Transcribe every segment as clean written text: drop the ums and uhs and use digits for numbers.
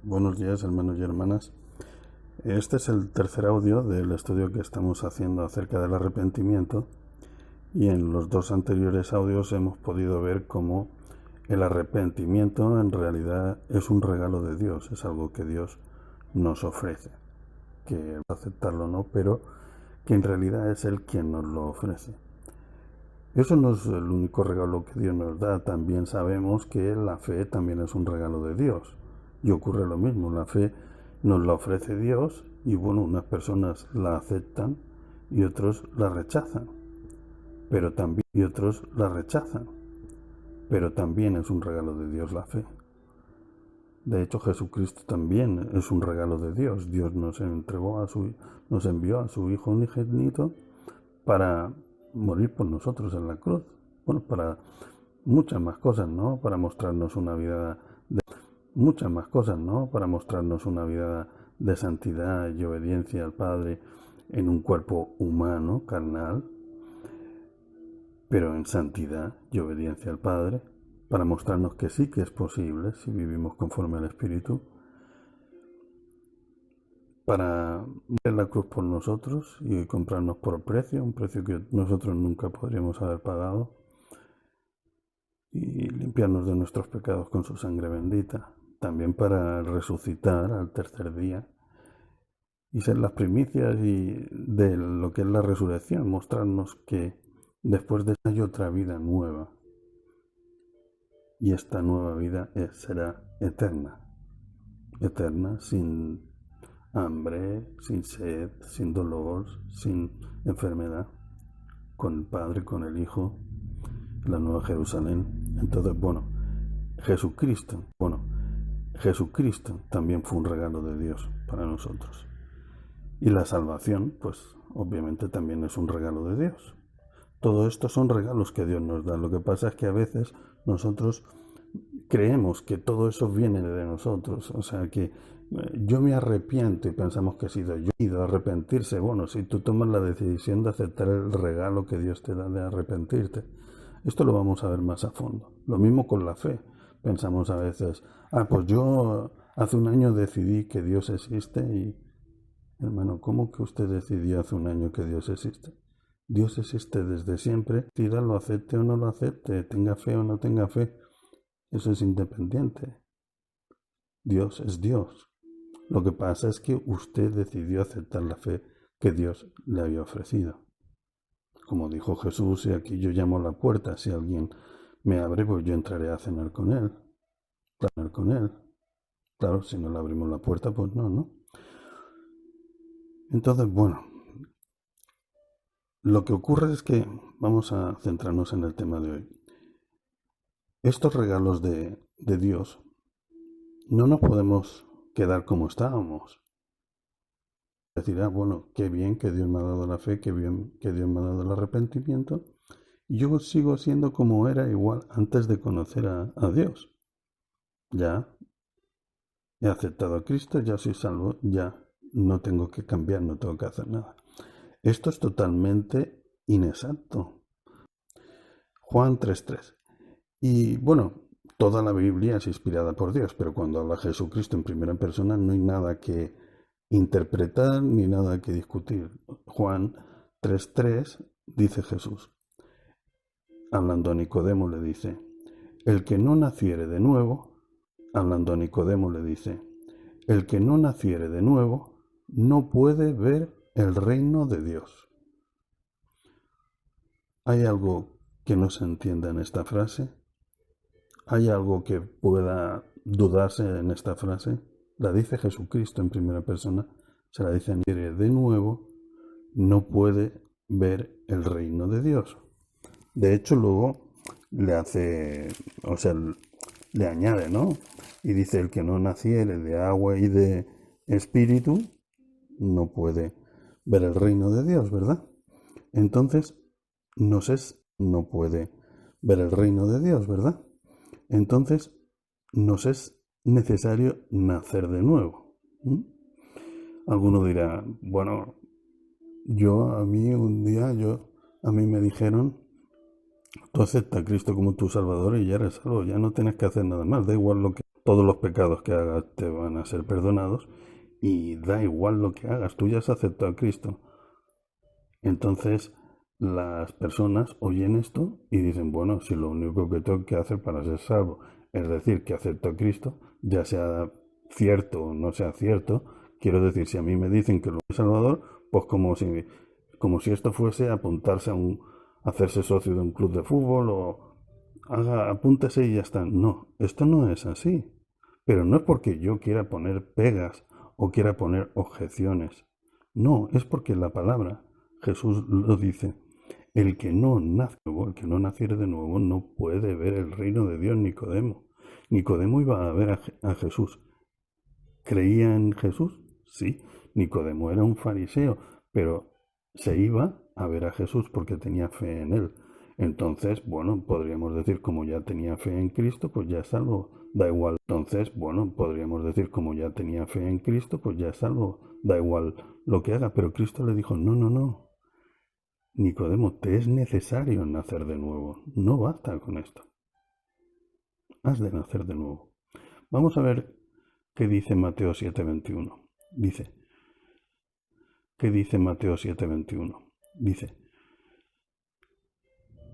Buenos días, hermanos y hermanas. Este es el tercer audio del estudio que estamos haciendo acerca del arrepentimiento, y en los dos anteriores audios hemos podido ver cómo el arrepentimiento en realidad es un regalo de Dios, es algo que Dios nos ofrece, que aceptarlo o no, pero que en realidad es Él quien nos lo ofrece. Eso no es el único regalo que Dios nos da. También sabemos que la fe también es un regalo de Dios. Y ocurre lo mismo, la fe nos la ofrece Dios y bueno, unas personas la aceptan y otros la rechazan. Pero también es un regalo de Dios la fe. De hecho, Jesucristo también es un regalo de Dios. Dios nos envió a su Hijo unigénito para morir por nosotros en la cruz. Bueno, para muchas más cosas, ¿no? Para mostrarnos una vida de santidad y obediencia al Padre en un cuerpo humano, carnal, pero en santidad y obediencia al Padre, para mostrarnos que sí que es posible si vivimos conforme al Espíritu, para morir en la cruz por nosotros y comprarnos por precio, un precio que nosotros nunca podríamos haber pagado, y limpiarnos de nuestros pecados con su sangre bendita, también para resucitar al tercer día y ser las primicias y de lo que es la resurrección, mostrarnos que después de eso hay otra vida nueva, y esta nueva vida será eterna, sin hambre, sin sed, sin dolor, sin enfermedad, con el Padre, con el Hijo, la Nueva Jerusalén. Entonces, Jesucristo también fue un regalo de Dios para nosotros. Y la salvación, pues obviamente también es un regalo de Dios. Todo esto son regalos que Dios nos da. Lo que pasa es que a veces nosotros creemos que todo eso viene de nosotros. O sea que yo me arrepiento y pensamos que he sido yo. Y de arrepentirse, bueno, si tú tomas la decisión de aceptar el regalo que Dios te da de arrepentirte, esto lo vamos a ver más a fondo. Lo mismo con la fe. Pensamos a veces, pues yo hace un año decidí que Dios existe y, hermano, ¿cómo que usted decidió hace un año que Dios existe? Dios existe desde siempre, lo acepte o no lo acepte, tenga fe o no tenga fe, eso es independiente. Dios es Dios. Lo que pasa es que usted decidió aceptar la fe que Dios le había ofrecido. Como dijo Jesús, y aquí yo llamo a la puerta, si alguien me abre, pues yo entraré a cenar con él. Claro, si no le abrimos la puerta, pues no. Entonces, bueno, lo que ocurre es que vamos a centrarnos en el tema de hoy. Estos regalos de Dios, no nos podemos quedar como estábamos. Decir, bueno, qué bien que Dios me ha dado la fe, qué bien que Dios me ha dado el arrepentimiento, y yo sigo siendo como era igual antes de conocer a Dios. Ya he aceptado a Cristo, ya soy salvo, ya no tengo que cambiar, no tengo que hacer nada. Esto es totalmente inexacto. Juan 3:3. Y bueno, toda la Biblia es inspirada por Dios, pero cuando habla Jesucristo en primera persona no hay nada que interpretar ni nada que discutir. Juan 3:3 dice Jesús, hablando a Nicodemo le dice, el que no naciere de nuevo, hablando a Nicodemo le dice, el que no naciere de nuevo no puede ver el reino de Dios. ¿Hay algo que no se entienda en esta frase? ¿Hay algo que pueda dudarse en esta frase? La dice Jesucristo en primera persona, se la dice de nuevo, no puede ver el reino de Dios. De hecho, luego le añade, ¿no? Y dice, el que no naciere de agua y de espíritu, no puede ver el reino de Dios, ¿verdad? Entonces, no puede ver el reino de Dios, ¿verdad? Entonces, nos es necesario nacer de nuevo. Alguno dirá, bueno, a mí me dijeron, tú acepta a Cristo como tu Salvador y ya eres salvo, ya no tienes que hacer nada más, da igual lo que... todos los pecados que hagas te van a ser perdonados y da igual lo que hagas, tú ya has aceptado a Cristo. Entonces las personas oyen esto y dicen, bueno, si lo único que tengo que hacer para ser salvo es decir que acepto a Cristo, ya sea cierto o no sea cierto, quiero decir, si a mí me dicen que lo es Salvador, pues como si esto fuese apuntarse hacerse socio de un club de fútbol o apúntese y ya está. No, esto no es así. Pero no es porque yo quiera poner pegas o quiera poner objeciones. No, es porque la palabra, Jesús lo dice, el que no nace de nuevo, el que no naciere de nuevo, no puede ver el reino de Dios. Nicodemo iba a ver a Jesús. ¿Creía en Jesús? Sí. Nicodemo era un fariseo, pero se iba a ver a Jesús porque tenía fe en él. Entonces, bueno, podríamos decir, como ya tenía fe en Cristo, pues ya es salvo, da igual. Entonces, bueno, podríamos decir, como ya tenía fe en Cristo, pues ya es salvo, da igual lo que haga. Pero Cristo le dijo, no, no, no. Nicodemo, te es necesario nacer de nuevo. No basta con esto. Has de nacer de nuevo. Vamos a ver qué dice Mateo 7:21. ¿Qué dice Mateo 7:21? Dice,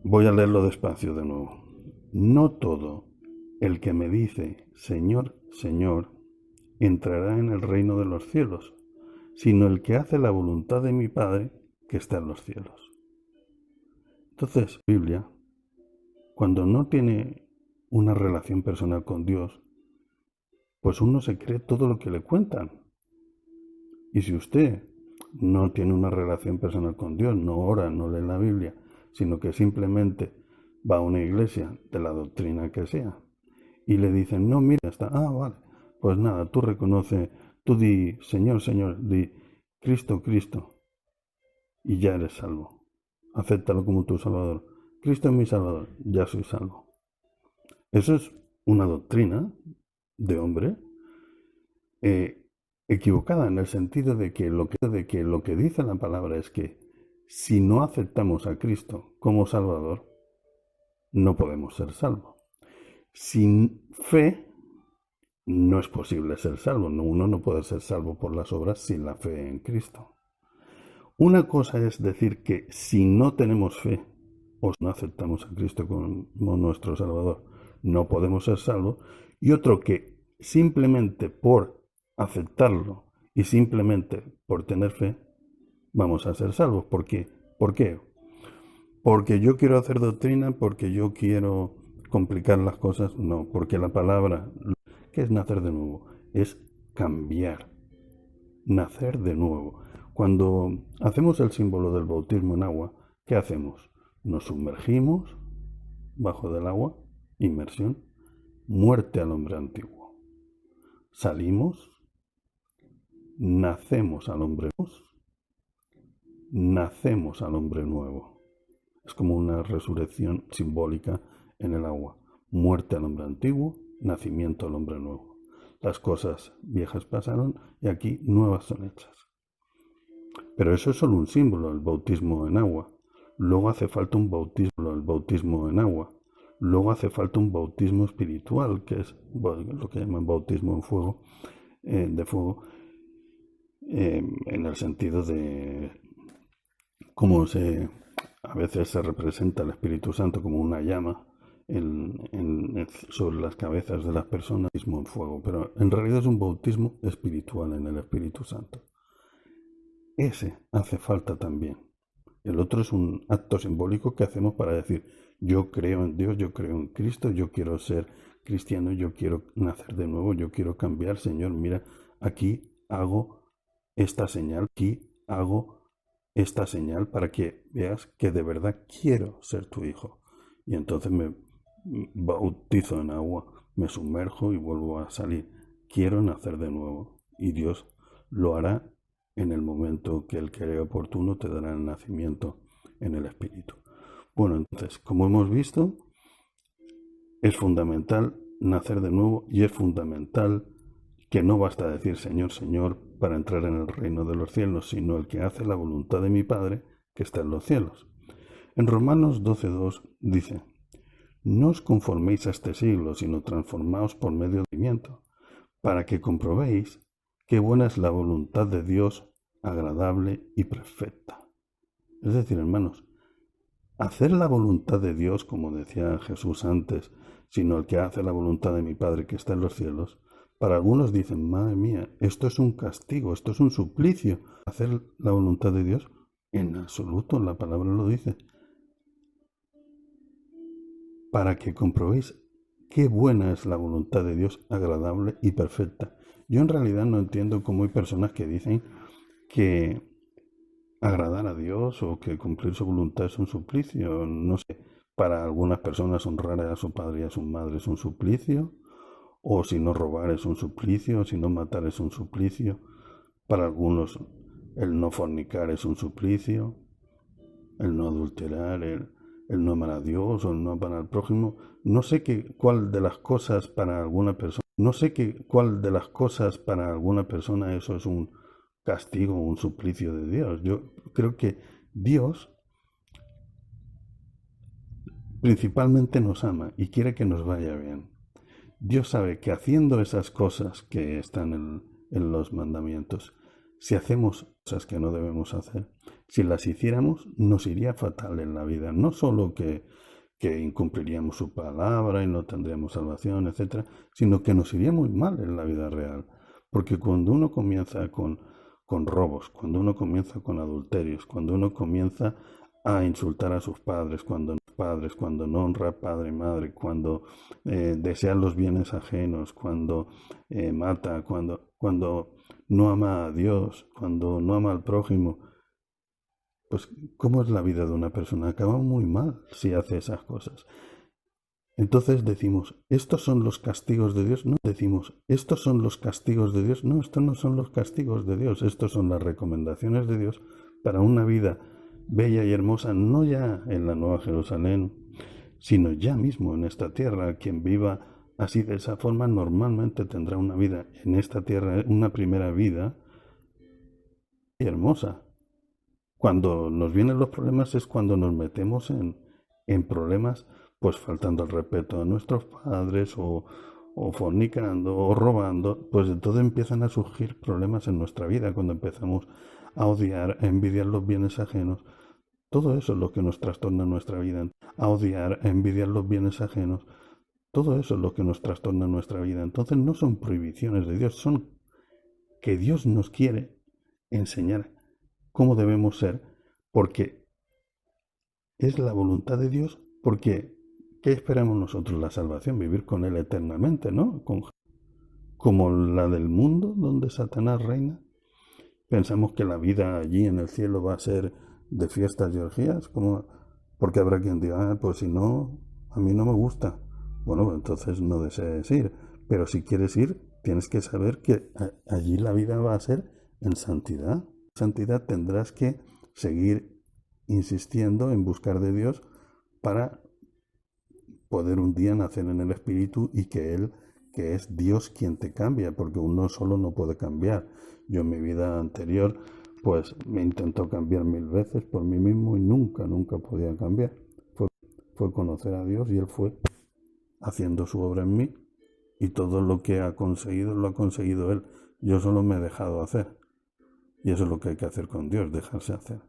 voy a leerlo despacio de nuevo. No todo el que me dice, Señor, Señor, entrará en el reino de los cielos, sino el que hace la voluntad de mi Padre que está en los cielos. Entonces, Biblia, cuando no tiene una relación personal con Dios, pues uno se cree todo lo que le cuentan. Y si usted no tiene una relación personal con Dios, no ora, no lee la Biblia, sino que simplemente va a una iglesia de la doctrina que sea, y le dicen, no, mira, está, vale, pues nada, tú reconoce, tú di, Señor, Señor, di, Cristo, Cristo, y ya eres salvo. Acéptalo como tu Salvador. Cristo es mi Salvador, ya soy salvo. Eso es una doctrina de hombre equivocada en el sentido de que lo que dice la palabra es que si no aceptamos a Cristo como Salvador, no podemos ser salvos. Sin fe no es posible ser salvo. Uno no puede ser salvo por las obras sin la fe en Cristo. Una cosa es decir que si no tenemos fe o no aceptamos a Cristo como nuestro Salvador, no podemos ser salvos. Y otro que simplemente por aceptarlo y simplemente por tener fe, vamos a ser salvos. ¿Por qué? ¿Por qué? Porque yo quiero hacer doctrina, porque yo quiero complicar las cosas. No, porque la palabra, ¿qué es nacer de nuevo? Es cambiar, nacer de nuevo. Cuando hacemos el símbolo del bautismo en agua, ¿qué hacemos? Nos sumergimos bajo del agua, inmersión, muerte al hombre antiguo. Salimos, nacemos al hombre nuevo. Es como una resurrección simbólica en el agua. Muerte al hombre antiguo, nacimiento al hombre nuevo. Las cosas viejas pasaron y aquí nuevas son hechas. Pero eso es solo un símbolo, el bautismo en agua. Luego hace falta el bautismo en agua. Luego hace falta un bautismo espiritual, que es lo que llaman bautismo en fuego, de fuego, en el sentido de cómo a veces se representa el Espíritu Santo como una llama sobre las cabezas de las personas, bautismo en fuego, pero en realidad es un bautismo espiritual en el Espíritu Santo. Ese hace falta también. El otro es un acto simbólico que hacemos para decir, yo creo en Dios, yo creo en Cristo, yo quiero ser cristiano, yo quiero nacer de nuevo, yo quiero cambiar, Señor, mira, aquí hago esta señal, para que veas que de verdad quiero ser tu hijo. Y entonces me bautizo en agua, me sumerjo y vuelvo a salir. Quiero nacer de nuevo. Y Dios lo hará en el momento que Él crea oportuno, te dará el nacimiento en el Espíritu. Bueno, entonces, como hemos visto, es fundamental nacer de nuevo y es fundamental que no basta decir Señor, Señor para entrar en el reino de los cielos, sino el que hace la voluntad de mi Padre que está en los cielos. En Romanos 12:2 dice, No os conforméis a este siglo, sino transformaos por medio del conocimiento, para que comprobéis qué buena es la voluntad de Dios, agradable y perfecta. Es decir, hermanos, hacer la voluntad de Dios, como decía Jesús antes, sino el que hace la voluntad de mi Padre que está en los cielos, para algunos dicen, madre mía, esto es un castigo, esto es un suplicio. Hacer la voluntad de Dios, en absoluto, la palabra lo dice. Para que comprobéis qué buena es la voluntad de Dios, agradable y perfecta. Yo en realidad no entiendo cómo hay personas que dicen que agradar a Dios o que cumplir su voluntad es un suplicio. No sé, para algunas personas honrar a su padre y a su madre es un suplicio, o si no robar es un suplicio, o si no matar es un suplicio. Para algunos el no fornicar es un suplicio, el no adulterar, el no amar a Dios o el no amar al prójimo. No sé cuál de las cosas para alguna persona, cuál de las cosas para alguna persona eso es un castigo o un suplicio de Dios. Yo creo que Dios principalmente nos ama y quiere que nos vaya bien. Dios sabe que haciendo esas cosas que están en los mandamientos, si hacemos cosas que no debemos hacer, si las hiciéramos, nos iría fatal en la vida. No solo que incumpliríamos su palabra y no tendríamos salvación, etcétera, sino que nos iría muy mal en la vida real. Porque cuando uno comienza con robos, cuando uno comienza con adulterios, cuando uno comienza a insultar a sus padres, cuando no honra a padre y madre, cuando desea los bienes ajenos, cuando mata, cuando no ama a Dios, cuando no ama al prójimo, pues ¿cómo es la vida de una persona? Acaba muy mal si hace esas cosas. Entonces decimos, ¿estos son los castigos de Dios? No, decimos, ¿estos son los castigos de Dios? No, estos no son los castigos de Dios, estos son las recomendaciones de Dios para una vida bella y hermosa, no ya en la Nueva Jerusalén, sino ya mismo en esta tierra. Quien viva así de esa forma normalmente tendrá una vida en esta tierra, una primera vida hermosa. Cuando nos vienen los problemas es cuando nos metemos en problemas, pues faltando el respeto a nuestros padres o fornicando o robando, pues entonces empiezan a surgir problemas en nuestra vida cuando empezamos a odiar, a envidiar los bienes ajenos. Todo eso es lo que nos trastorna nuestra vida, a odiar, a envidiar los bienes ajenos. Todo eso es lo que nos trastorna nuestra vida. Entonces no son prohibiciones de Dios, son que Dios nos quiere enseñar cómo debemos ser, porque es la voluntad de Dios, porque ¿qué esperamos nosotros? La salvación, vivir con Él eternamente, ¿no? Como la del mundo donde Satanás reina. Pensamos que la vida allí en el cielo va a ser de fiestas y orgías, porque habrá quien diga, pues si no, a mí no me gusta. Bueno, entonces no desees ir, pero si quieres ir, tienes que saber que allí la vida va a ser en santidad. Santidad tendrás que seguir insistiendo en buscar de Dios para poder un día nacer en el Espíritu y que Él, que es Dios quien te cambia, porque uno solo no puede cambiar. Yo en mi vida anterior pues me intentó cambiar 1000 veces por mí mismo y nunca podía cambiar. Fue conocer a Dios y Él fue haciendo su obra en mí y todo lo que ha conseguido lo ha conseguido Él. Yo solo me he dejado hacer. Y eso es lo que hay que hacer con Dios, dejarse hacer.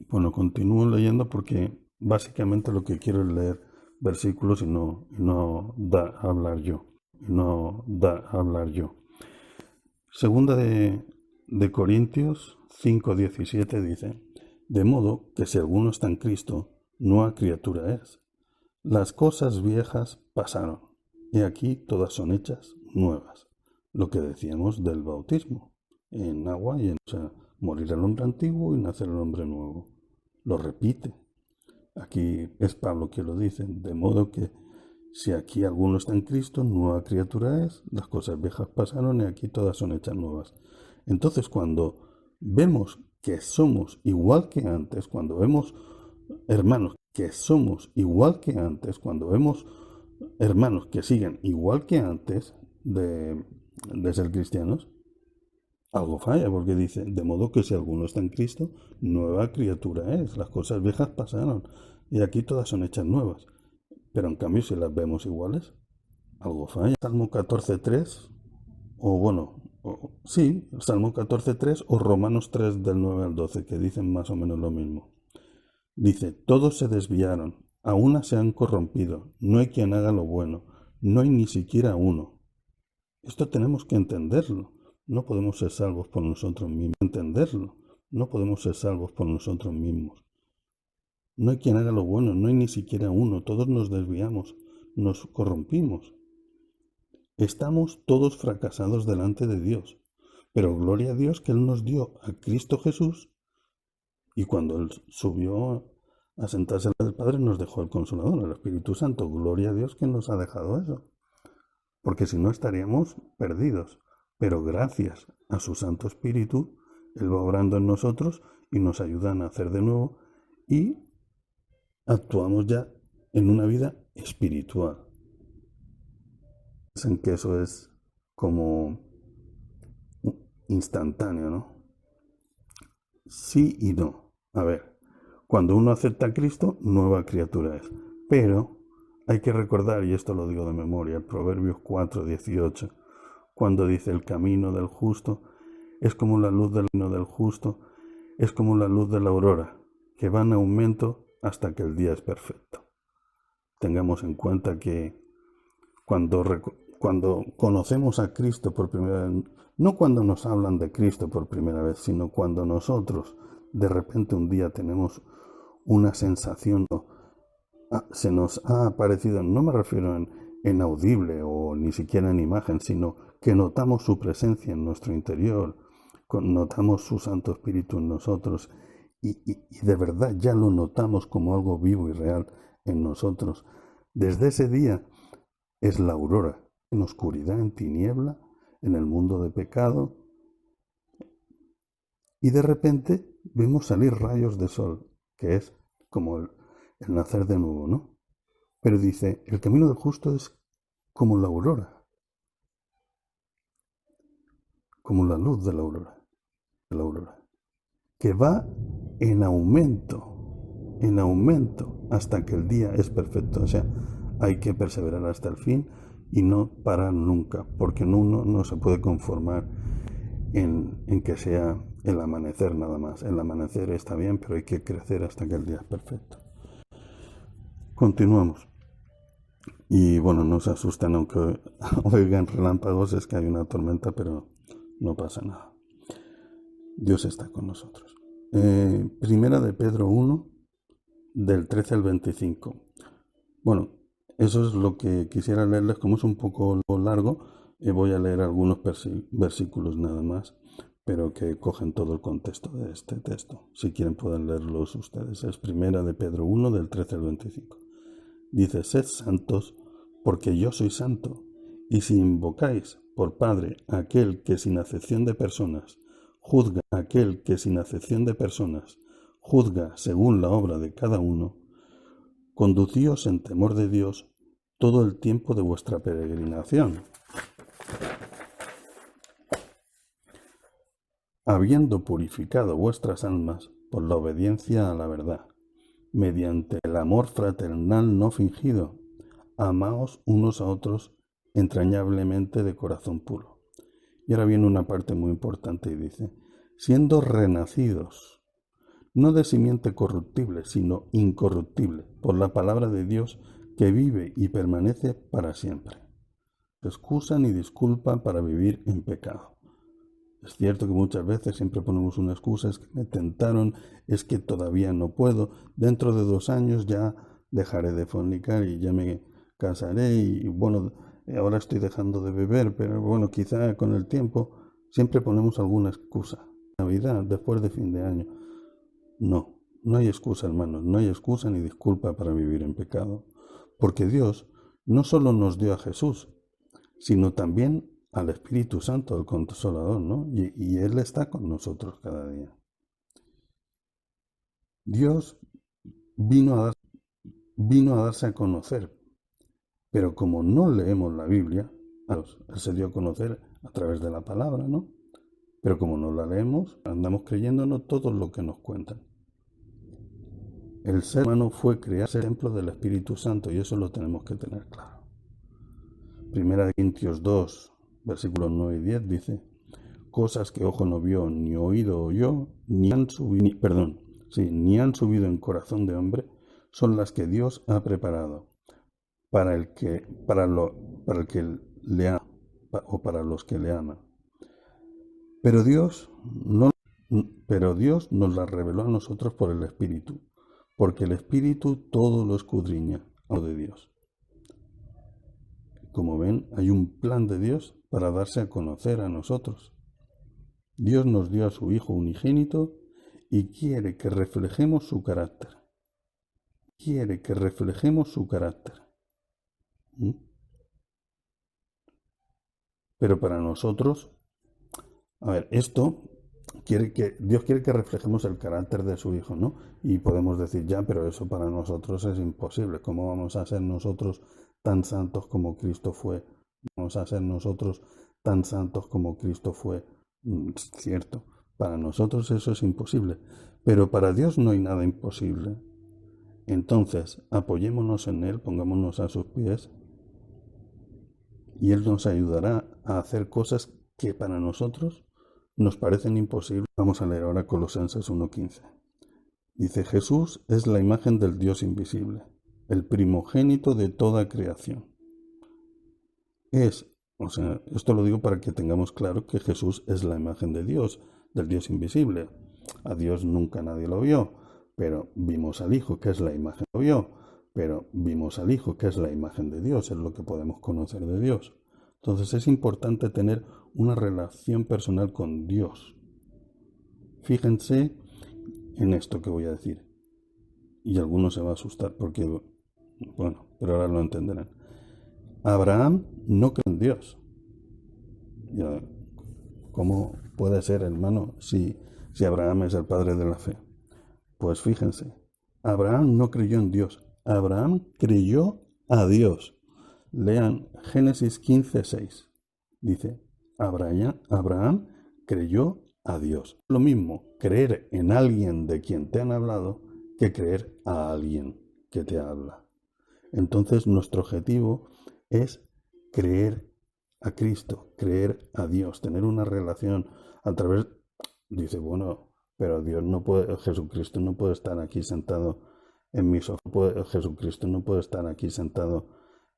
Bueno, continúo leyendo porque básicamente lo que quiero es leer versículos y no dar a hablar yo. Segunda de Corintios 5:17 dice, de modo que si alguno está en Cristo, nueva criatura es. Las cosas viejas pasaron, y aquí todas son hechas nuevas. Lo que decíamos del bautismo, en agua y morir al hombre antiguo y nacer al hombre nuevo. Lo repite. Aquí es Pablo que lo dice, de modo que si aquí alguno está en Cristo, nueva criatura es, las cosas viejas pasaron y aquí todas son hechas nuevas. Entonces cuando vemos que somos igual que antes, cuando vemos hermanos que somos igual que antes, cuando vemos hermanos que siguen igual que antes de ser cristianos, algo falla, porque dice, de modo que si alguno está en Cristo, nueva criatura es, las cosas viejas pasaron y aquí todas son hechas nuevas. pero en cambio si las vemos iguales, algo falla. Salmo 14.3, o bueno, sí, Salmo 14.3 o Romanos 3 del 9 al 12, que dicen más o menos lo mismo. Dice, todos se desviaron, a una se han corrompido, no hay quien haga lo bueno, no hay ni siquiera uno. Esto tenemos que entenderlo. No podemos ser salvos por nosotros mismos. Entenderlo. No podemos ser salvos por nosotros mismos. No hay quien haga lo bueno, no hay ni siquiera uno. Todos nos desviamos, nos corrompimos. Estamos todos fracasados delante de Dios. Pero gloria a Dios que Él nos dio a Cristo Jesús y cuando Él subió a sentarse al Padre nos dejó el Consolador, el Espíritu Santo. Gloria a Dios que nos ha dejado eso. Porque si no estaríamos perdidos. Pero gracias a su Santo Espíritu, Él va obrando en nosotros y nos ayuda a nacer de nuevo y actuamos ya en una vida espiritual. Dicen que eso es como instantáneo, ¿no? Sí y no. A ver, cuando uno acepta a Cristo, nueva criatura es. Pero hay que recordar, y esto lo digo de memoria, Proverbios 4:18, cuando dice el camino del justo es como la luz del justo, es como la luz de la aurora, que va en aumento hasta que el día es perfecto. Tengamos en cuenta que cuando conocemos a Cristo por primera vez, no cuando nos hablan de Cristo por primera vez, sino cuando nosotros de repente un día tenemos una sensación, se nos ha aparecido, no me refiero en audible o ni siquiera en imagen, sino que notamos su presencia en nuestro interior, notamos su Santo Espíritu en nosotros y de verdad ya lo notamos como algo vivo y real en nosotros. Desde ese día es la aurora, en oscuridad, en tiniebla, en el mundo de pecado, y de repente vemos salir rayos de sol, que es como el nacer de nuevo, ¿no? Pero dice, el camino del justo es como la aurora, como la luz de la aurora, que va en aumento, hasta que el día es perfecto. O sea, hay que perseverar hasta el fin y no parar nunca, porque uno no se puede conformar en que sea el amanecer nada más. El amanecer está bien, pero hay que crecer hasta que el día es perfecto. Continuamos. Y bueno, no se asustan aunque oigan relámpagos, es que hay una tormenta, pero no pasa nada. Dios está con nosotros. Primera de Pedro 1, del 13 al 25. Bueno, eso es lo que quisiera leerles, como es un poco largo, voy a leer algunos versículos nada más, pero que cogen todo el contexto de este texto. Si quieren pueden leerlos ustedes. Es Primera de Pedro 1, del 13 al 25. Dice, sed santos, porque yo soy santo, y si invocáis por Padre a aquel que sin acepción de personas juzga según la obra de cada uno, conducíos en temor de Dios todo el tiempo de vuestra peregrinación, habiendo purificado vuestras almas por la obediencia a la verdad, mediante el amor fraternal no fingido. Amaos unos a otros entrañablemente de corazón puro. Y ahora viene una parte muy importante y dice, siendo renacidos, no de simiente corruptible, sino incorruptible, por la palabra de Dios que vive y permanece para siempre. Se excusan y disculpan para vivir en pecado. Es cierto que muchas veces siempre ponemos una excusa, es que me tentaron, es que todavía no puedo, dentro de 2 años ya dejaré de fornicar y ya me casaré y bueno, ahora estoy dejando de beber, pero bueno, quizá con el tiempo siempre ponemos alguna excusa. Navidad, después de fin de año. No hay excusa, hermanos, no hay excusa ni disculpa para vivir en pecado, porque Dios no solo nos dio a Jesús, sino también al Espíritu Santo, el Consolador, ¿no? Y Él está con nosotros cada día. Dios vino a darse a conocer, pero como no leemos la Biblia, Él se dio a conocer a través de la palabra, ¿no? Pero como no la leemos, andamos creyéndonos todo lo que nos cuentan. El ser humano fue creado templo del Espíritu Santo y eso lo tenemos que tener claro. Primera de Corintios 2, versículos 9 y 10 dice: cosas que ojo no vio, ni oído oyó, ni han subido en corazón de hombre, son las que Dios ha preparado para el que le ama, o para los que le aman. Pero Dios nos las reveló a nosotros por el Espíritu, porque el Espíritu todo lo escudriña, lo de Dios. Como ven, hay un plan de Dios para darse a conocer a nosotros. Dios nos dio a su Hijo unigénito y quiere que reflejemos su carácter. Quiere que reflejemos su carácter. Pero para nosotros, a ver, Dios quiere que reflejemos el carácter de su Hijo, ¿no? Y podemos decir, ya, pero eso para nosotros es imposible. ¿Cómo vamos a ser nosotros tan santos como Cristo fue? ¿Vamos a ser nosotros tan santos como Cristo fue? Cierto, para nosotros eso es imposible, pero para Dios no hay nada imposible. Entonces, apoyémonos en Él, pongámonos a sus pies, y Él nos ayudará a hacer cosas que para nosotros nos parecen imposibles. Vamos a leer ahora Colosenses 1:15. Dice: Jesús es la imagen del Dios invisible, el primogénito de toda creación. Esto lo digo para que tengamos claro que Jesús es la imagen de Dios, del Dios invisible. A Dios nunca nadie lo vio, pero vimos al Hijo, que es la imagen. Lo vio, pero vimos al Hijo, que es la imagen de Dios, es lo que podemos conocer de Dios. Entonces es importante tener una relación personal con Dios. Fíjense en esto que voy a decir. Y algunos se va a asustar porque, bueno, pero ahora lo entenderán. Abraham no creyó en Dios. ¿Cómo puede ser, hermano, si Abraham es el padre de la fe? Pues fíjense, Abraham no creyó en Dios. Abraham creyó a Dios. Lean Génesis 15:6. Dice, Abraham creyó a Dios. Lo mismo creer en alguien de quien te han hablado que creer a alguien que te habla. Entonces nuestro objetivo es creer a Cristo, creer a Dios, tener una relación a través. Dice, bueno, pero Jesucristo no puede estar aquí sentado en mi sofá. Jesucristo no puede estar aquí sentado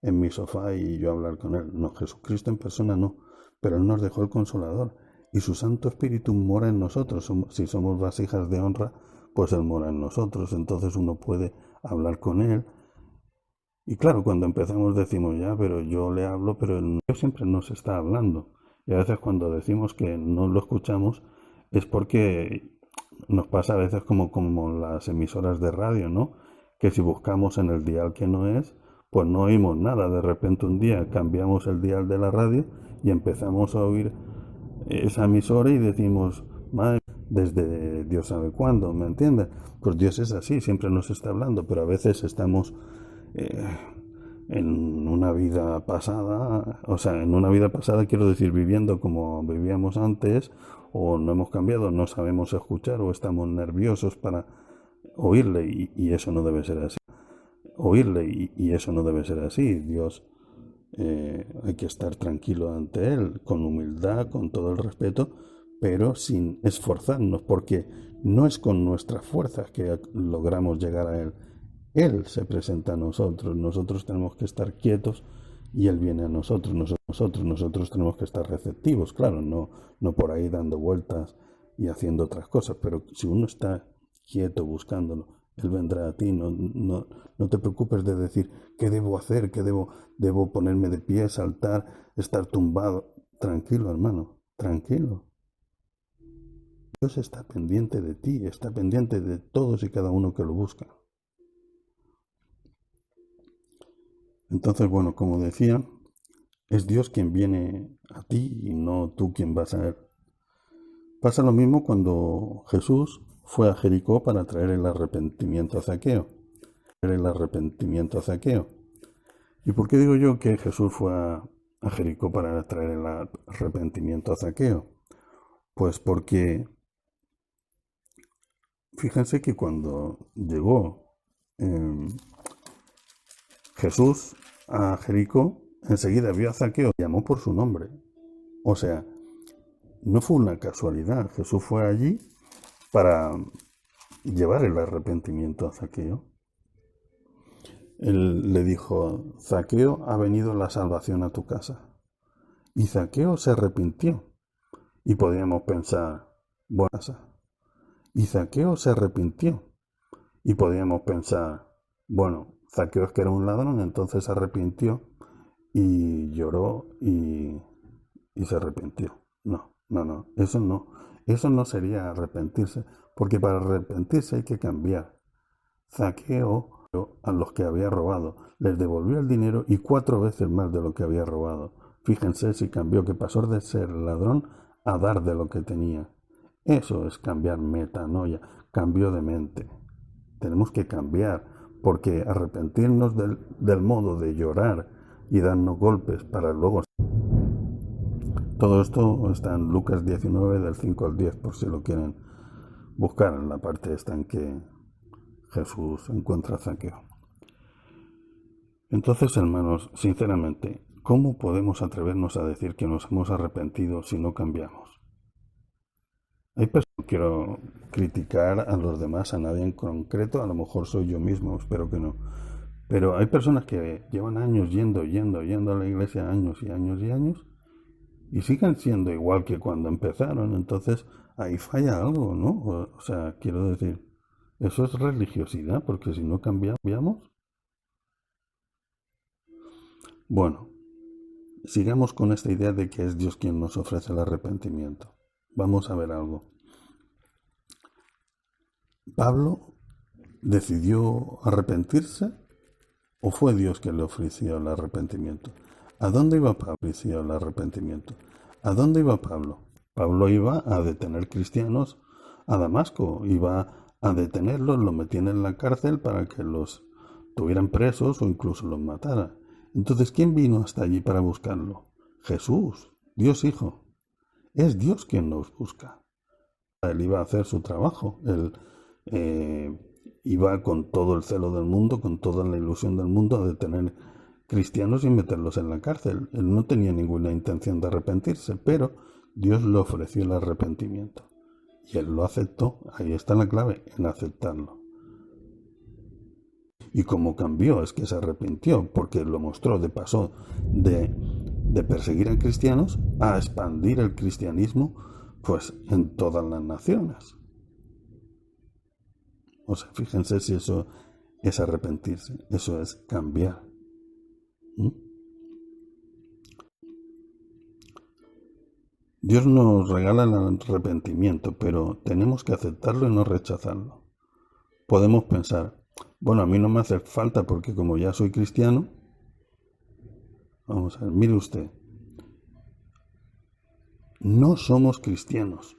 en mi sofá y yo hablar con Él. No, Jesucristo en persona no, pero Él nos dejó el Consolador y su Santo Espíritu mora en nosotros. Si somos vasijas de honra, pues Él mora en nosotros, entonces uno puede hablar con Él. Y claro, cuando empezamos decimos, ya, pero yo le hablo, pero Dios siempre nos está hablando. Y a veces cuando decimos que no lo escuchamos es porque nos pasa a veces como las emisoras de radio, ¿no? Que si buscamos en el dial que no es, pues no oímos nada. De repente un día cambiamos el dial de la radio y empezamos a oír esa emisora y decimos, madre, desde Dios sabe cuándo, ¿me entiendes? Pues Dios es así, siempre nos está hablando, pero a veces estamos en una vida pasada, en una vida pasada quiero decir viviendo como vivíamos antes, o no hemos cambiado, no sabemos escuchar o estamos nerviosos para oírle y eso no debe ser así. Oírle y eso no debe ser así. Dios, hay que estar tranquilo ante Él, con humildad, con todo el respeto, pero sin esforzarnos, porque no es con nuestras fuerzas que logramos llegar a Él. Él se presenta a nosotros tenemos que estar quietos y Él viene a nosotros tenemos que estar receptivos, claro, no por ahí dando vueltas y haciendo otras cosas, pero si uno está quieto buscándolo, Él vendrá a ti, no te preocupes de decir, ¿qué debo hacer? ¿Qué debo ponerme de pie, saltar, estar tumbado? Tranquilo, hermano, tranquilo. Dios está pendiente de ti, está pendiente de todos y cada uno que lo busca. Entonces, bueno, como decía, es Dios quien viene a ti y no tú quien vas a Él. Pasa lo mismo cuando Jesús fue a Jericó para traer el arrepentimiento a Zaqueo. ¿Y por qué digo yo que Jesús fue a Jericó para traer el arrepentimiento a Zaqueo? Pues porque fíjense que cuando llegó eh, Jesús a Jericó, enseguida vio a Zaqueo, llamó por su nombre. O sea, no fue una casualidad. Jesús fue allí para llevar el arrepentimiento a Zaqueo. Él le dijo: Zaqueo, ha venido la salvación a tu casa. Y Zaqueo se arrepintió. Y podíamos pensar, bueno, y Zaqueo se arrepintió. Y podíamos pensar, bueno, Zaqueo es que era un ladrón, entonces se arrepintió y lloró y se arrepintió. No, eso no sería arrepentirse, porque para arrepentirse hay que cambiar. Zaqueo a los que había robado, les devolvió el dinero y 4 veces más de lo que había robado. Fíjense si cambió, que pasó de ser ladrón a dar de lo que tenía. Eso es cambiar metanoia, cambio de mente. Tenemos que cambiar, porque arrepentirnos del modo de llorar y darnos golpes para luego... Todo esto está en Lucas 19 del 5 al 10, por si lo quieren buscar, en la parte esta en que Jesús encuentra a Zaqueo. Entonces, hermanos, sinceramente, ¿cómo podemos atrevernos a decir que nos hemos arrepentido si no cambiamos? Hay personas, no quiero criticar a los demás, a nadie en concreto, a lo mejor soy yo mismo, espero que no. Pero hay personas que llevan años yendo a la iglesia, años y años y años, y siguen siendo igual que cuando empezaron. Entonces, ahí falla algo, ¿no? O sea, quiero decir, eso es religiosidad, porque si no cambiamos... Bueno, sigamos con esta idea de que es Dios quien nos ofrece el arrepentimiento. Vamos a ver algo. ¿Pablo decidió arrepentirse o fue Dios quien le ofreció el arrepentimiento? ¿A dónde iba Pablo? Ofreció el arrepentimiento. ¿A dónde iba Pablo? Pablo iba a detener cristianos a Damasco, iba a detenerlos, los metían en la cárcel para que los tuvieran presos o incluso los matara. Entonces, ¿quién vino hasta allí para buscarlo? Jesús, Dios Hijo. Es Dios quien nos busca. Él iba a hacer su trabajo. Él iba con todo el celo del mundo, con toda la ilusión del mundo, a detener cristianos y meterlos en la cárcel. Él no tenía ninguna intención de arrepentirse, pero Dios le ofreció el arrepentimiento. Y él lo aceptó. Ahí está la clave, en aceptarlo. Y como cambió, es que se arrepintió, porque lo mostró, pasó de perseguir a cristianos a expandir el cristianismo pues en todas las naciones. O sea, fíjense si eso es arrepentirse, eso es cambiar. Dios nos regala el arrepentimiento, pero tenemos que aceptarlo y no rechazarlo. Podemos pensar, bueno, a mí no me hace falta porque como ya soy cristiano, vamos a ver, mire usted, no somos cristianos.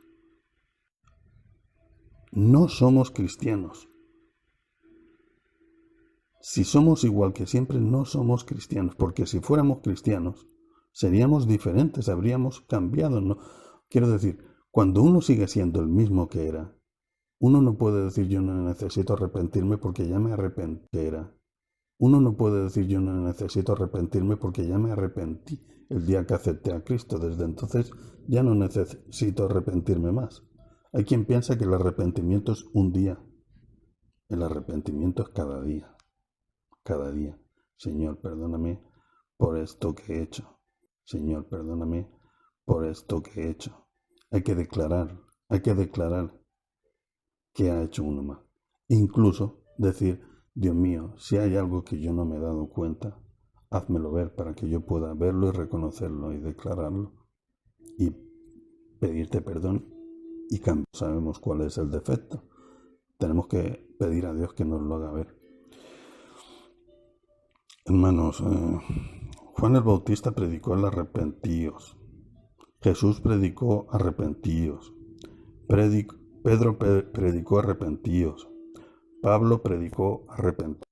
No somos cristianos. Si somos igual que siempre, no somos cristianos, porque si fuéramos cristianos, seríamos diferentes, habríamos cambiado, ¿no? Quiero decir, cuando uno sigue siendo el mismo que era, uno no puede decir yo no necesito arrepentirme porque ya me arrepentí. Uno no puede decir yo no necesito arrepentirme porque ya me arrepentí el día que acepté a Cristo. Desde entonces ya no necesito arrepentirme más. Hay quien piensa que el arrepentimiento es un día. El arrepentimiento es cada día. Cada día. Señor, perdóname por esto que he hecho. Señor, perdóname por esto que he hecho. Hay que declarar que ha hecho uno más. Incluso decir, Dios mío, si hay algo que yo no me he dado cuenta, házmelo ver para que yo pueda verlo y reconocerlo y declararlo. Y pedirte perdón y cambiar. Sabemos cuál es el defecto. Tenemos que pedir a Dios que nos lo haga ver. Hermanos, Juan el Bautista predicó el arrepentíos. Jesús predicó arrepentíos. Pedro predicó arrepentíos. Pablo predicó arrepentíos.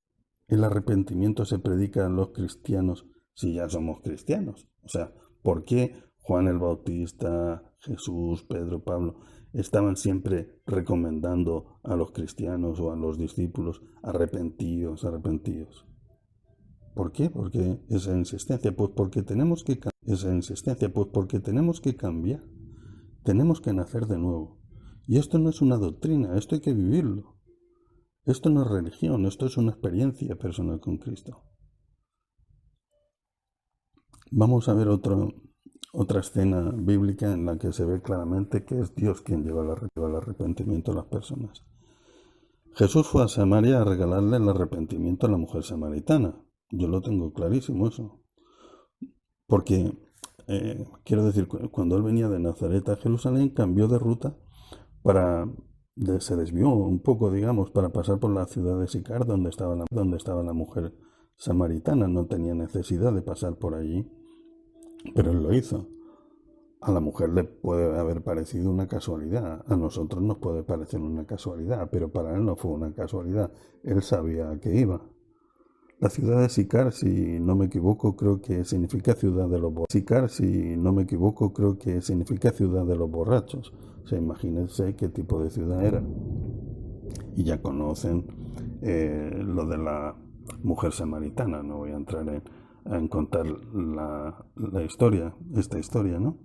El arrepentimiento se predica a los cristianos si ya somos cristianos. O sea, ¿por qué Juan el Bautista, Jesús, Pedro, Pablo? estaban siempre recomendando a los cristianos o a los discípulos: arrepentíos, arrepentíos. ¿Por qué? Porque esa insistencia, pues porque tenemos que cambiar, tenemos que nacer de nuevo. Y esto no es una doctrina, esto hay que vivirlo. Esto no es religión, esto es una experiencia personal con Cristo. Vamos a ver otra escena bíblica en la que se ve claramente que es Dios quien lleva el arrepentimiento a las personas. Jesús fue a Samaria a regalarle el arrepentimiento a la mujer samaritana. Yo lo tengo clarísimo eso. Porque, quiero decir, cuando él venía de Nazaret a Jerusalén, cambió de ruta se desvió un poco, digamos, para pasar por la ciudad de Sicar, donde estaba la mujer samaritana. No tenía necesidad de pasar por allí, pero él lo hizo. A la mujer le puede haber parecido una casualidad, a nosotros nos puede parecer una casualidad, pero para él no fue una casualidad, él sabía a qué iba. La ciudad de Sicar, si no me equivoco, creo que significa ciudad de los borrachos. O sea, imagínense qué tipo de ciudad era. Y ya conocen lo de la mujer samaritana. No voy a entrar en contar esta historia, ¿no?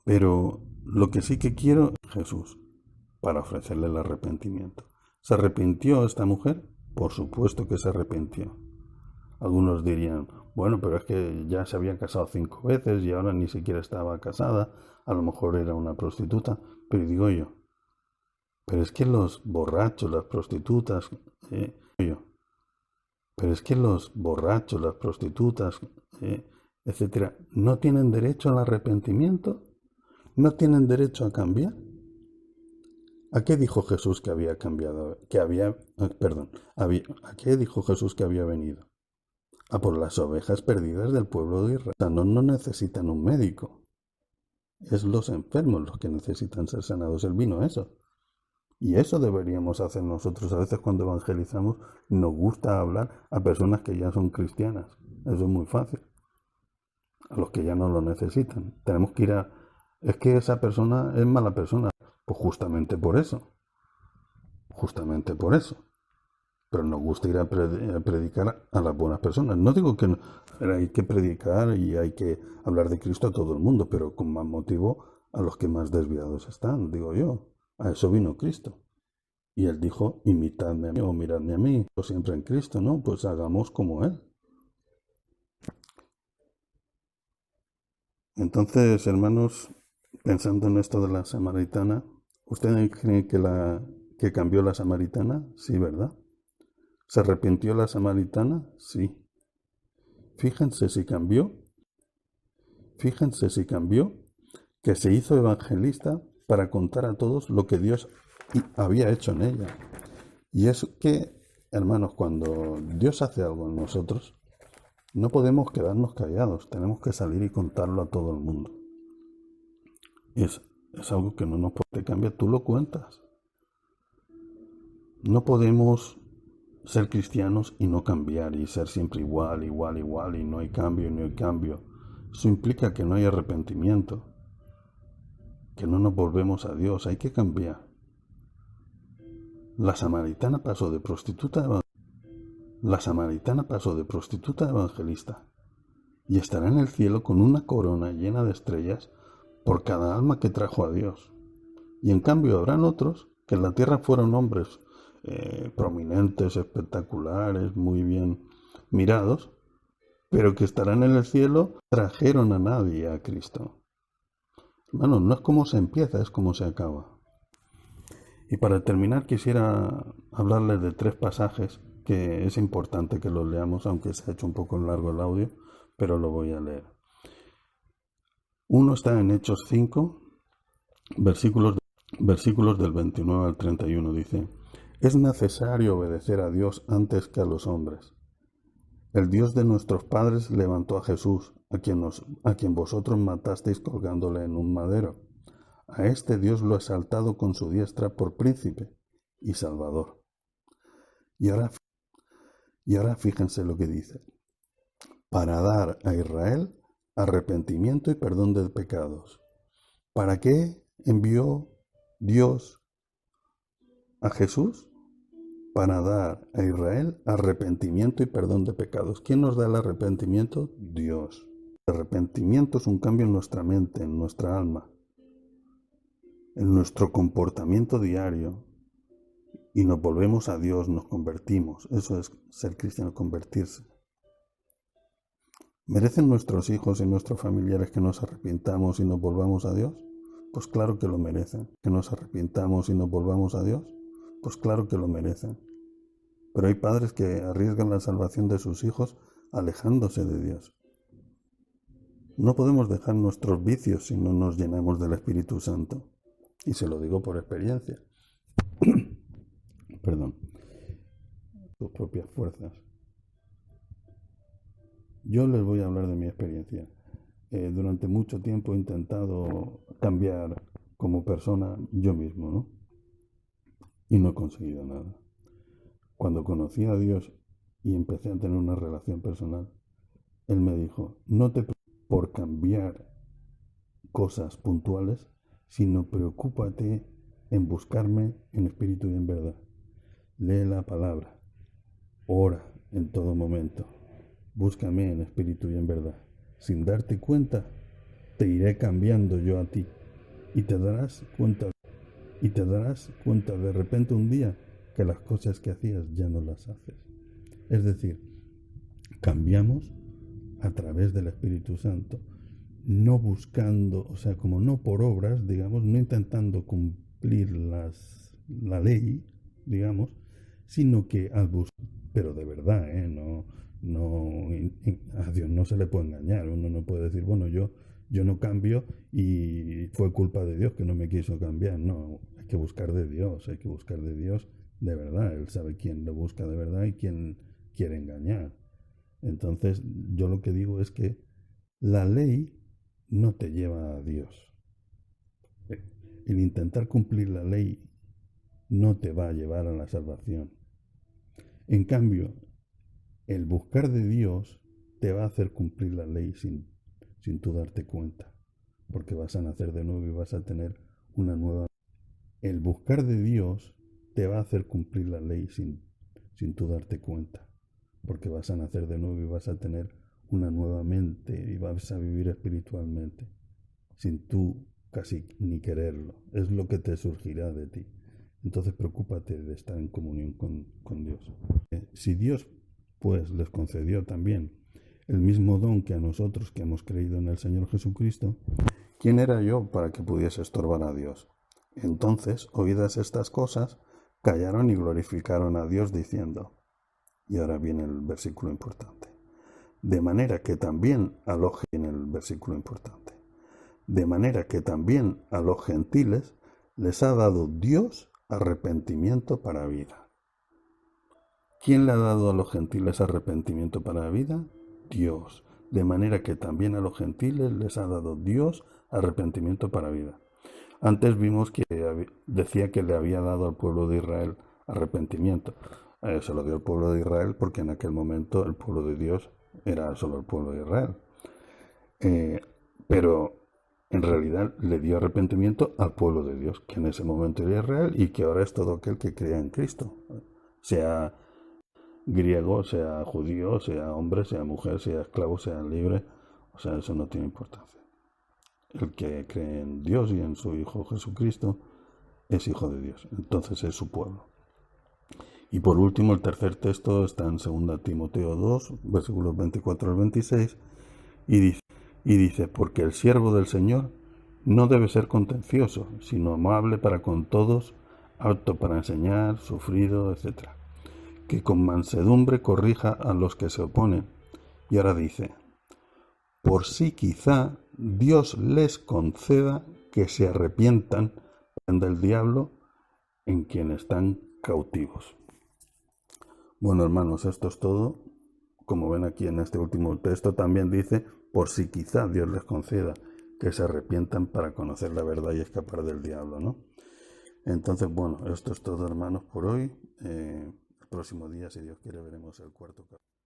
Pero lo que sí que quiero es Jesús, para ofrecerle el arrepentimiento. ¿Se arrepintió esta mujer? Por supuesto que se arrepintió. Algunos dirían: bueno, pero es que ya se había casado 5 veces y ahora ni siquiera estaba casada, a lo mejor era una prostituta. Pero digo yo, pero es que los borrachos, las prostitutas, etcétera, ¿no tienen derecho al arrepentimiento? ¿No tienen derecho a cambiar? ¿A qué dijo Jesús que había cambiado? ¿A qué dijo Jesús que había venido? A por las ovejas perdidas del pueblo de Israel. No necesitan un médico. Es los enfermos los que necesitan ser sanados. Él vino a eso. Y eso deberíamos hacer nosotros. A veces cuando evangelizamos nos gusta hablar a personas que ya son cristianas. Eso es muy fácil. A los que ya no lo necesitan. Tenemos que ir a... Es que esa persona es mala persona. Pues justamente por eso. Justamente por eso. Pero nos gusta ir a predicar a las buenas personas. No digo que no, hay que predicar y hay que hablar de Cristo a todo el mundo, pero con más motivo a los que más desviados están, digo yo. A eso vino Cristo. Y él dijo: imitadme a mí o miradme a mí. Yo siempre en Cristo, ¿no? Pues hagamos como él. Entonces, hermanos, pensando en esto de la samaritana, ¿ustedes creen que cambió la samaritana? Sí, ¿verdad? ¿Se arrepintió la samaritana? Sí. Fíjense si cambió, que se hizo evangelista para contar a todos lo que Dios había hecho en ella. Y es que, hermanos, cuando Dios hace algo en nosotros, no podemos quedarnos callados, tenemos que salir y contarlo a todo el mundo. Es algo que no nos puede cambiar, tú lo cuentas. No podemos ser cristianos y no cambiar y ser siempre igual, y no hay cambio. Eso implica que no hay arrepentimiento, que no nos volvemos a Dios, hay que cambiar. La samaritana pasó de prostituta a evangelista y estará en el cielo con una corona llena de estrellas por cada alma que trajo a Dios. Y en cambio habrán otros que en la tierra fueron hombres prominentes, espectaculares, muy bien mirados, pero que estarán en el cielo, trajeron a nadie a Cristo. Bueno, no es como se empieza, es como se acaba. Y para terminar quisiera hablarles de 3 pasajes que es importante que los leamos, aunque se ha hecho un poco largo el audio, pero lo voy a leer. Uno está en Hechos 5, versículos del 29 al 31, dice: es necesario obedecer a Dios antes que a los hombres. El Dios de nuestros padres levantó a Jesús, a quien vosotros matasteis colgándole en un madero. A este Dios lo ha exaltado con su diestra por príncipe y salvador. Y ahora fíjense lo que dice: para dar a Israel arrepentimiento y perdón de pecados. ¿Para qué? envió Dios a Jesús para dar a Israel arrepentimiento y perdón de pecados. ¿Quién nos da el arrepentimiento? Dios. El arrepentimiento es un cambio en nuestra mente, en nuestra alma, en nuestro comportamiento diario, y nos volvemos a Dios, nos convertimos. Eso es ser cristiano, convertirse. ¿Merecen nuestros hijos y nuestros familiares que nos arrepintamos y nos volvamos a Dios? Pues claro que lo merecen. ¿Que nos arrepintamos y nos volvamos a Dios? Pues claro que lo merecen. Pero hay padres que arriesgan la salvación de sus hijos alejándose de Dios. No podemos dejar nuestros vicios si no nos llenamos del Espíritu Santo. Y se lo digo por experiencia. Perdón. Sus propias fuerzas. Yo les voy a hablar de mi experiencia. Durante mucho tiempo he intentado cambiar como persona yo mismo, ¿no? Y no he conseguido nada. Cuando conocí a Dios y empecé a tener una relación personal, Él me dijo, no te preocupes por cambiar cosas puntuales, sino preocúpate en buscarme en espíritu y en verdad. Lee la palabra, ora en todo momento, búscame en espíritu y en verdad. Sin darte cuenta, te iré cambiando yo a ti y te darás cuenta de repente un día que las cosas que hacías ya no las haces. Es decir, cambiamos a través del Espíritu Santo, no buscando, o sea, como no por obras, digamos, no intentando cumplir la ley, digamos, sino que al buscar, pero de verdad, a Dios no se le puede engañar. Uno no puede decir, bueno, yo no cambio y fue culpa de Dios que no me quiso cambiar. No, hay que buscar de Dios de verdad. Él sabe quién lo busca de verdad y quién quiere engañar. Entonces, yo lo que digo es que la ley no te lleva a Dios. El intentar cumplir la ley no te va a llevar a la salvación. En cambio, el buscar de Dios te va a hacer cumplir la ley sin tú darte cuenta, porque vas a nacer de nuevo y vas a tener una nueva. El buscar de Dios te va a hacer cumplir la ley sin tú darte cuenta, porque vas a nacer de nuevo y vas a tener una nueva mente y vas a vivir espiritualmente, sin tú casi ni quererlo. Es lo que te surgirá de ti. Entonces preocúpate de estar en comunión con Dios. Si Dios pues les concedió también el mismo don que a nosotros que hemos creído en el Señor Jesucristo, ¿quién era yo para que pudiese estorbar a Dios? Entonces, oídas estas cosas, callaron y glorificaron a Dios diciendo, y ahora viene el versículo importante, de manera que también a los gentiles les ha dado Dios arrepentimiento para vida. ¿Quién le ha dado a los gentiles arrepentimiento para vida? Dios. De manera que también a los gentiles les ha dado Dios arrepentimiento para vida. Antes vimos que decía que le había dado al pueblo de Israel arrepentimiento. Se lo dio al pueblo de Israel porque en aquel momento el pueblo de Dios era solo el pueblo de Israel. Pero en realidad le dio arrepentimiento al pueblo de Dios, que en ese momento era Israel y que ahora es todo aquel que crea en Cristo. Sea griego, sea judío, sea hombre, sea mujer, sea esclavo, sea libre. O sea, eso no tiene importancia. El que cree en Dios y en su Hijo Jesucristo es hijo de Dios. Entonces es su pueblo. Y por último, el tercer texto está en 2 Timoteo 2, versículos 24 al 26, y dice, porque el siervo del Señor no debe ser contencioso, sino amable para con todos, apto para enseñar, sufrido, etc. Que con mansedumbre corrija a los que se oponen. Y ahora dice, por si quizá Dios les conceda que se arrepientan del diablo en quien están cautivos. Bueno, hermanos, esto es todo. Como ven aquí en este último texto también dice, por si quizá Dios les conceda que se arrepientan para conocer la verdad y escapar del diablo, ¿no? Entonces, bueno, esto es todo, hermanos, por hoy. El próximo día, si Dios quiere, veremos el cuarto capítulo.